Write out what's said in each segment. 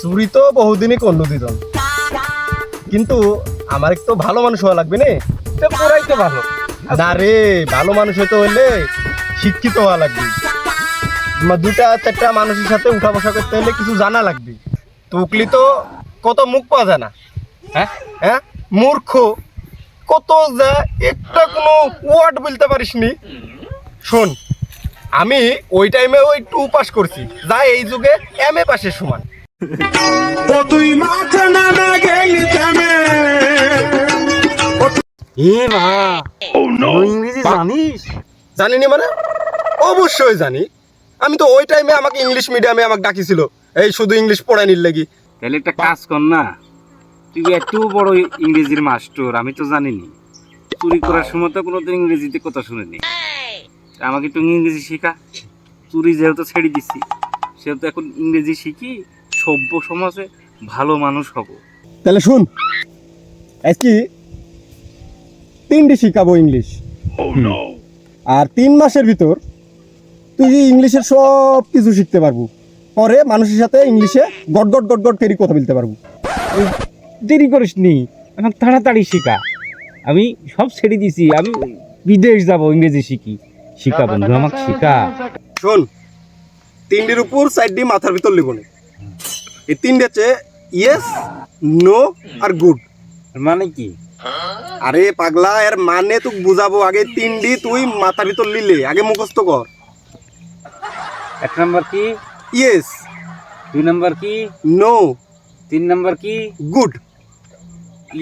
চুরি তো বহুদিনই করলো দিদন, কিন্তু আমার একটু ভালো মানুষ হওয়া লাগবে না। তোরাই তো ভালো। না রে, ভালো মানুষ হতে হলে শিক্ষিত হওয়া লাগবে। দুটা চারটা মানুষের সাথে উঠা বসা করতে হলে কিছু জানা লাগবে। তুকলি তো কত মুখ পাওয়া যায় না। হ্যাঁ হ্যাঁ, মূর্খ কত যা, একটা কোনো ওয়ার্ড বলতে পারিস নি। শোন, আমি ওই টাইমে ওই 2 পাস করছি, যা এই যুগে MA পাসের সমান। তুই মাথা না গেলি এ মা, তুই ইংরেজি জানিস? জানিনি মানে? অবশ্যই জানি। আমি তো ওই টাইমে আমাকে ইংলিশ মিডিয়ামে আমাকে ডাকিছিল, এই শুধু ইংলিশ পড়ায় নিল লাগি। তাহলে একটা কাজ কর না, তুই এত বড় ইংরেজির মাস্টার, আমি তো জানিনি। চুরি করার সময় তো কোনোদিন ইংরেজিতে কথা শুনিনি। আমাকে একটু ইংরেজি শেখা। চুরি যেহেতু ছেড়ে দিচ্ছি, সেহেতু এখন ইংরেজি শিখি, সভ্য সমাজে ভালো মানুষ হব। তাহলে শুন, আজকে 3টি শিখাবো ইংলিশ। আর 3 মাসের ভিতর তুই ইংলিশের সব কিছু শিখতে পারবো। পরে মানুষের সাথে ইংলিশে গট গট গট গট করে কথা বলতে পারবো। দেরি করিস নি, এখন তাড়াতাড়ি শেখা। আমি সব ছেড়ে দিছি, আমি বিদেশ যাব ইংরেজি শিখি। শিখা বন্ধু, আমাকে শিখা। শোন, 3টির উপর 4টি মাথার ভিতর লিখো না। এই 3টে হচ্ছে ইয়েস, নো আর গুড। মানে কি? আরে পাগলা, এর মানে তুই বুঝাবো। আগে 3টি তুই মাথার ভিতর লিলে আগে মুখস্থ কর। 1 নাম্বার কি? ইয়েস। 2 নাম্বার কি? নো। 3 নাম্বার কি? Good.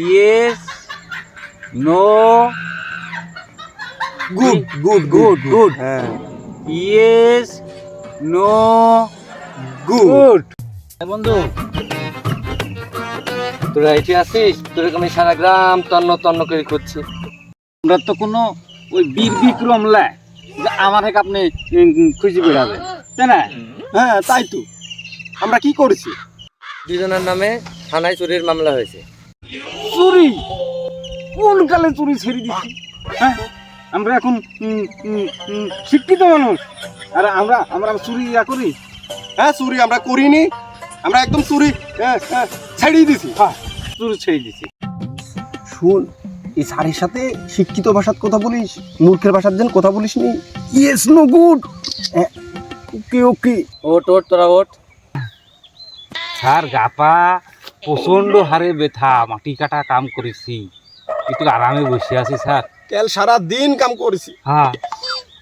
Yes, no, good good good, good. হ্যাঁ, ইয়েস, নো, গুড। গুড। বন্ধু, তোরা এসে আসিস, তোর আমি সারা গ্রাম তন্ন তন্ন করে করছি। আমরা তো কোনো ওই বীর বিক্রম লাই যে আমার থেকে আপনি খুঁজে বেড়াবেন, তাই না? হ্যাঁ, তাই তো। আমরা কি করেছি? দুজনের নামে থানায় চুরির মামলা হয়েছে। চুরি? কোন কালে চুরি ছেড়ে দিচ্ছি? হ্যাঁ, আমরা এখন শিক্ষিত মানুষ, আর আমরা আমরা চুরি করি? হ্যাঁ, চুরি আমরা করিনি, আমরা একদম চুরি ছেড়েই দিছি। হ্যাঁ, চুরি ছেড়ে দিচ্ছি। শোন, এই স্যারের সাথে শিক্ষিত ভাষাত কথা বলিস, মূর্খের ভাষার যেন কথা বলিস নি। Yes, no, good. Okay okay. ওট ওট তোরা ওট। স্যার, গাপা প্রচন্ড হারে ব্যথা, মাটি কাটা কাম করেছি, একটু আরামে বসে আছি স্যার। কাল সারা দিন কাম করেছি। হ্যাঁ,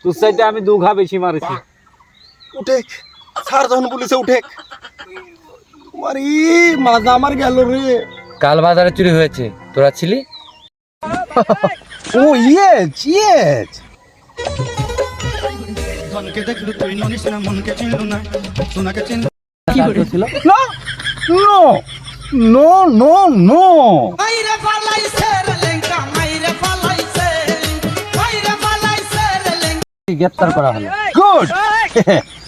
তোর চাইতে আমি 2 ঘা বেশি মারেছি। উঠেক, স্যার যখন বলেছে উঠেক। আরে মাজা আমার গেল রে। কাল বাজারে চুরি হয়েছে, তোরা ছিলি? ও ইয়েস ইয়েস। ছিল নো নো নো নো। গ্রেপ্তার করা হলো। গুড।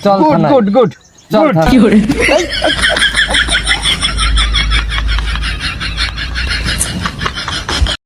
চল গুড থানায়। Good good. চল থানায়।